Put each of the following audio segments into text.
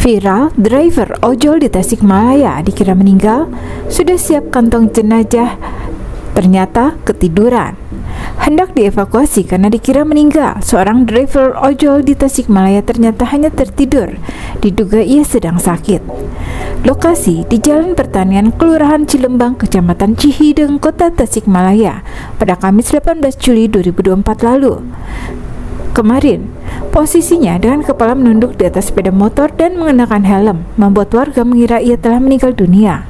Viral, driver ojol di Tasikmalaya dikira meninggal, sudah siap kantong jenazah, ternyata ketiduran. Hendak dievakuasi karena dikira meninggal, seorang driver ojol di Tasikmalaya ternyata hanya tertidur, diduga ia sedang sakit. Lokasi di Jalan Pertanian, Kelurahan Cilembang, Kecamatan Cihideng, Kota Tasikmalaya pada Kamis 18 Juli 2024 lalu. Kemarin, posisinya dengan kepala menunduk di atas sepeda motor dan mengenakan helm membuat warga mengira ia telah meninggal dunia.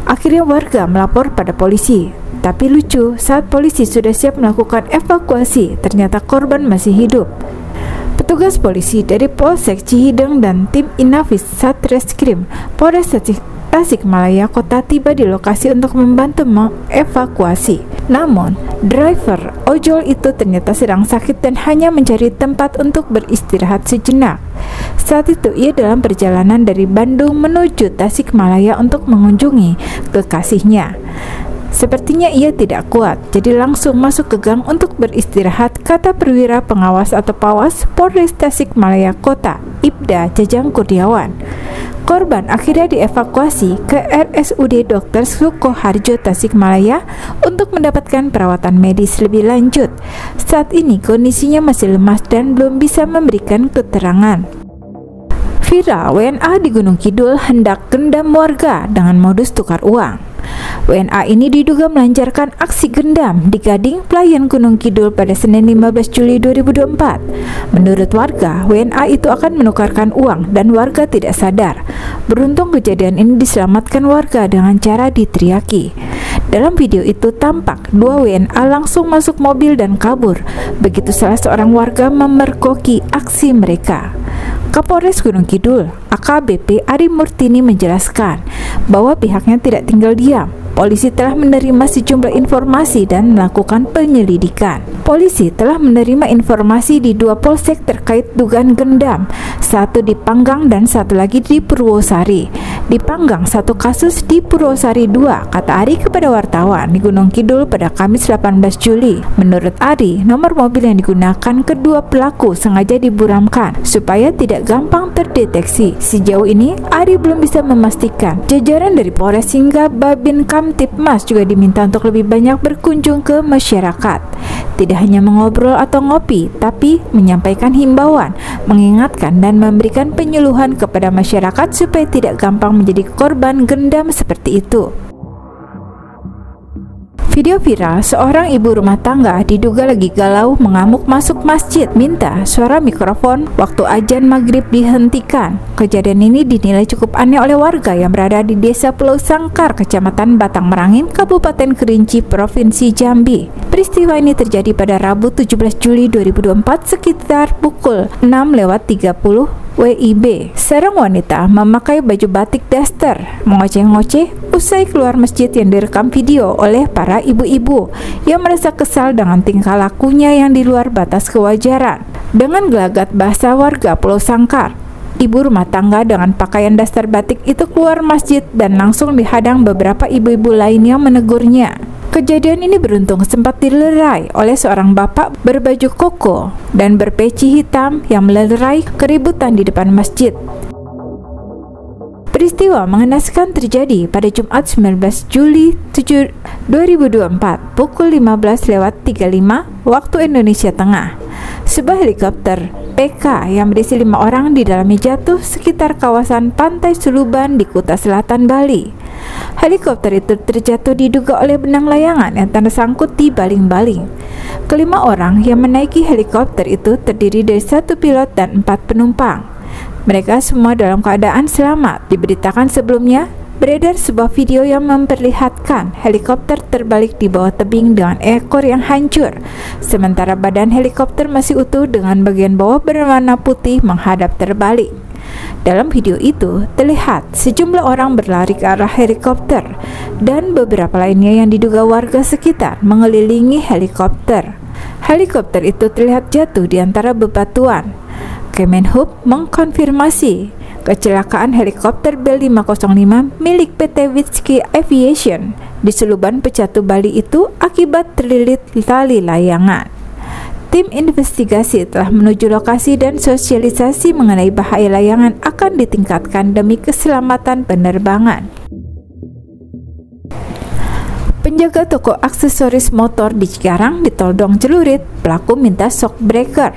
Akhirnya warga melapor pada polisi. Tapi lucu, saat polisi sudah siap melakukan evakuasi, ternyata korban masih hidup. Petugas polisi dari Polsek Cihideng dan tim Inafis Satreskrim Polres Tasikmalaya Kota tiba di lokasi untuk membantu mengevakuasi. Namun, driver ojol itu ternyata sedang sakit dan hanya mencari tempat untuk beristirahat sejenak. Saat itu ia dalam perjalanan dari Bandung menuju Tasikmalaya untuk mengunjungi kekasihnya. Sepertinya ia tidak kuat, jadi langsung masuk ke gang untuk beristirahat, kata perwira pengawas atau Pawas Polres Tasikmalaya Kota, Ibda Jajang Kurniawan. Korban akhirnya dievakuasi ke RSUD Dr. Sukoharjo Tasikmalaya untuk mendapatkan perawatan medis lebih lanjut. Saat ini kondisinya masih lemas dan belum bisa memberikan keterangan. Viral, WNA di Gunung Kidul hendak gendam warga dengan modus tukar uang. WNA ini diduga melancarkan aksi gendam di Gading, Pelayan Gunung Kidul pada Senin 15 Juli 2024. Menurut warga, WNA itu akan menukarkan uang dan warga tidak sadar. Beruntung kejadian ini diselamatkan warga dengan cara diteriaki. Dalam video itu tampak dua WNA langsung masuk mobil dan kabur. Begitu salah seorang warga memergoki aksi mereka. Kapolres Gunung Kidul, AKBP Ari Murtini menjelaskan bahwa pihaknya tidak tinggal diam. Polisi telah menerima sejumlah informasi dan melakukan penyelidikan. Polisi telah menerima informasi di dua polsek terkait dugaan gendam, satu di Panggang dan satu lagi di Purwosari. Di Panggang satu kasus, di Purwosari 2, kata Ari kepada wartawan di Gunung Kidul pada Kamis 18 Juli. Menurut Ari, nomor mobil yang digunakan kedua pelaku sengaja diburamkan supaya tidak gampang terdeteksi. Sejauh ini, Ari belum bisa memastikan. Jajaran dari Polres hingga Babin Kamtipmas juga diminta untuk lebih banyak berkunjung ke masyarakat. Tidak hanya mengobrol atau ngopi, tapi menyampaikan himbauan, mengingatkan dan memberikan penyuluhan kepada masyarakat supaya tidak gampang menjadi korban gendam seperti itu. Video viral, seorang ibu rumah tangga diduga lagi galau mengamuk masuk masjid, minta suara mikrofon waktu azan maghrib dihentikan. Kejadian ini dinilai cukup aneh oleh warga yang berada di Desa Pulau Sangkar, Kecamatan Batang Merangin, Kabupaten Kerinci, Provinsi Jambi. Peristiwa ini terjadi pada Rabu 17 Juli 2024 sekitar pukul 6:30 WIB. Seorang wanita memakai baju batik daster mengoceh-ngoceh usai keluar masjid yang direkam video oleh para ibu-ibu yang merasa kesal dengan tingkah lakunya yang di luar batas kewajaran. Dengan gelagat bahasa warga Pulau Sangkar, ibu rumah tangga dengan pakaian daster batik itu keluar masjid dan langsung dihadang beberapa ibu-ibu lain yang menegurnya. Kejadian ini beruntung sempat dilerai oleh seorang bapak berbaju koko dan berpeci hitam yang melerai keributan di depan masjid. Peristiwa mengenaskan terjadi pada Jumat 19 Juli 2024 pukul 15:35 waktu Indonesia Tengah. Sebuah helikopter PK yang berisi 5 orang di dalamnya jatuh sekitar kawasan Pantai Suluban di Kuta Selatan, Bali. Helikopter itu terjatuh diduga oleh benang layangan yang tersangkut di baling-baling. Kelima orang yang menaiki helikopter itu terdiri dari 1 pilot dan 4 penumpang. Mereka semua dalam keadaan selamat. Diberitakan sebelumnya, beredar sebuah video yang memperlihatkan helikopter terbalik di bawah tebing dengan ekor yang hancur, sementara badan helikopter masih utuh dengan bagian bawah berwarna putih menghadap terbalik. Dalam video itu, terlihat sejumlah orang berlari ke arah helikopter dan beberapa lainnya yang diduga warga sekitar mengelilingi helikopter. Helikopter itu terlihat jatuh di antara bebatuan. Kemenhub mengkonfirmasi kecelakaan helikopter Bell 505 milik PT Witsky Aviation di Suluban Pecatu, Bali itu akibat terlilit tali layangan. Tim investigasi telah menuju lokasi dan sosialisasi mengenai bahaya layangan akan ditingkatkan demi keselamatan penerbangan. Penjaga toko aksesoris motor di Cikarang ditodong celurit, pelaku minta shock breaker.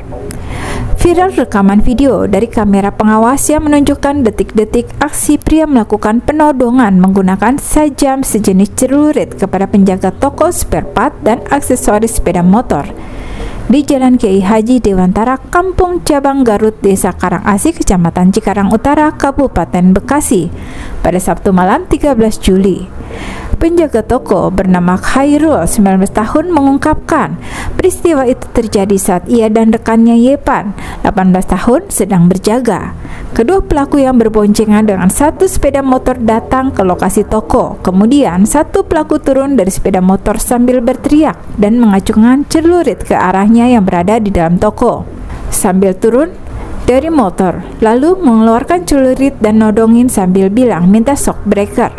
Viral rekaman video dari kamera pengawas yang menunjukkan detik-detik aksi pria melakukan penodongan menggunakan sajam sejenis celurit kepada penjaga toko spare part dan aksesoris sepeda motor di Jalan Kiai Haji Dewantara, Kampung Cabang Garut, Desa Karangasi, Kecamatan Cikarang Utara, Kabupaten Bekasi pada Sabtu malam 13 Juli. Penjaga toko bernama Khairul, 19 tahun, mengungkapkan peristiwa itu terjadi saat ia dan rekannya Yepan, 18 tahun, sedang berjaga. Kedua pelaku yang berboncengan dengan satu sepeda motor datang ke lokasi toko. Kemudian satu pelaku turun dari sepeda motor sambil berteriak dan mengacungkan celurit ke arahnya yang berada di dalam toko. Sambil turun dari motor, lalu mengeluarkan celurit dan nodongin sambil bilang minta shock breaker.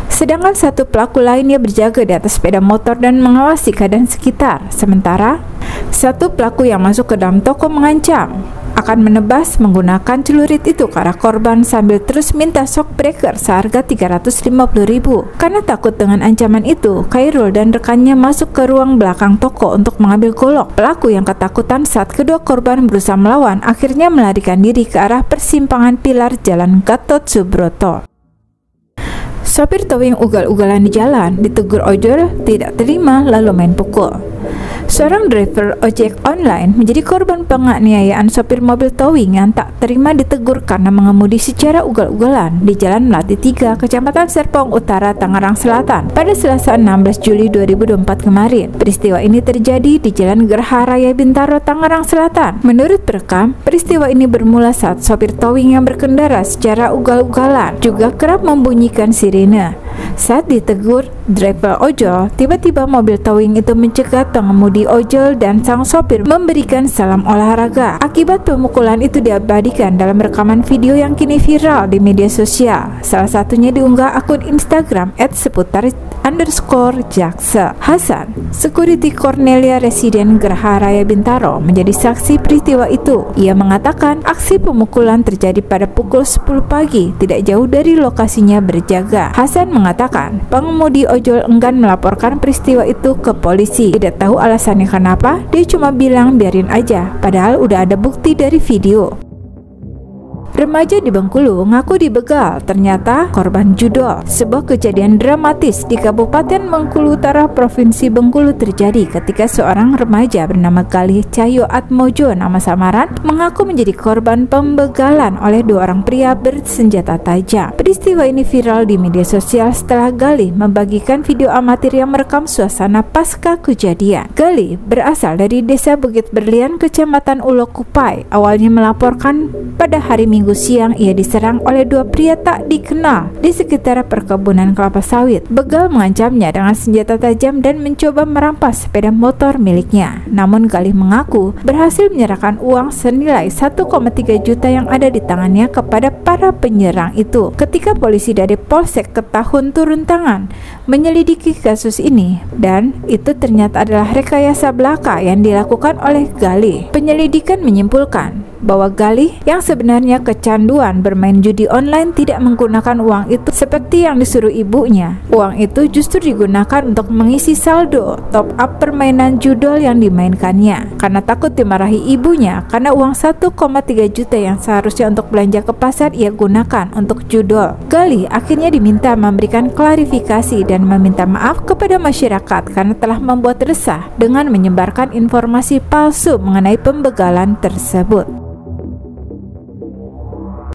Sedangkan satu pelaku lainnya berjaga di atas sepeda motor dan mengawasi keadaan sekitar. Sementara satu pelaku yang masuk ke dalam toko mengancam akan menebas menggunakan celurit itu ke arah korban sambil terus minta shock breaker seharga 350.000. Karena takut dengan ancaman itu, Khairul dan rekannya masuk ke ruang belakang toko untuk mengambil golok. Pelaku yang ketakutan saat kedua korban berusaha melawan akhirnya melarikan diri ke arah persimpangan pilar Jalan Gatot Subroto. Sopir towing ugal-ugalan di jalan ditegur ojol tidak terima lalu main pukul. Seorang driver ojek online menjadi korban penganiayaan sopir mobil towing yang tak terima ditegur karena mengemudi secara ugal-ugalan di Jalan Melati 3, Kecamatan Serpong Utara, Tangerang Selatan pada Selasa 16 Juli 2024 kemarin. Peristiwa ini terjadi di Jalan Gerha Raya Bintaro, Tangerang Selatan. Menurut perekam, peristiwa ini bermula saat sopir towing yang berkendara secara ugal-ugalan juga kerap membunyikan sirene. Saat ditegur driver ojol, tiba-tiba mobil towing itu mencegat pengemudi ojol dan sang sopir memberikan salam olahraga. Akibat pemukulan itu diabadikan dalam rekaman video yang kini viral di media sosial. Salah satunya diunggah akun Instagram @seputar_jaksa. Hasan, security Cornelia Residen Gerha Raya Bintaro, menjadi saksi peristiwa itu. Ia mengatakan aksi pemukulan terjadi pada pukul 10 pagi, tidak jauh dari lokasinya berjaga. Hasan mengatakan pengemudi ojol enggan melaporkan peristiwa itu ke polisi. Tidak tahu alasannya kenapa, dia cuma bilang biarin aja, padahal udah ada bukti dari video. Remaja di Bengkulu ngaku dibegal, ternyata korban judol. Sebuah kejadian dramatis di Kabupaten Bengkulu Utara, Provinsi Bengkulu terjadi ketika seorang remaja bernama Galih Cahyo Atmojo, nama samaran, mengaku menjadi korban pembegalan oleh dua orang pria bersenjata tajam. Peristiwa ini viral di media sosial setelah Galih membagikan video amatir yang merekam suasana pasca kejadian. Galih berasal dari Desa Bukit Berlian, Kecamatan Ulo Kupai. Awalnya melaporkan pada hari Minggu siang ia diserang oleh dua pria tak dikenal di sekitar perkebunan kelapa sawit. Begal mengancamnya dengan senjata tajam dan mencoba merampas sepeda motor miliknya. Namun Galih mengaku berhasil menyerahkan uang senilai 1,3 juta yang ada di tangannya kepada para penyerang itu. Ketika polisi dari Polsek Ketahun turun tangan menyelidiki kasus ini, dan itu ternyata adalah rekayasa belaka yang dilakukan oleh Galih. Penyelidikan menyimpulkan bahwa Galih yang sebenarnya kecanduan bermain judi online tidak menggunakan uang itu seperti yang disuruh ibunya. Uang itu justru digunakan untuk mengisi saldo top up permainan judol yang dimainkannya. Karena takut dimarahi ibunya karena uang 1,3 juta yang seharusnya untuk belanja ke pasar ia gunakan untuk judol. Galih akhirnya diminta memberikan klarifikasi dan meminta maaf kepada masyarakat karena telah membuat resah dengan menyebarkan informasi palsu mengenai pembegalan tersebut.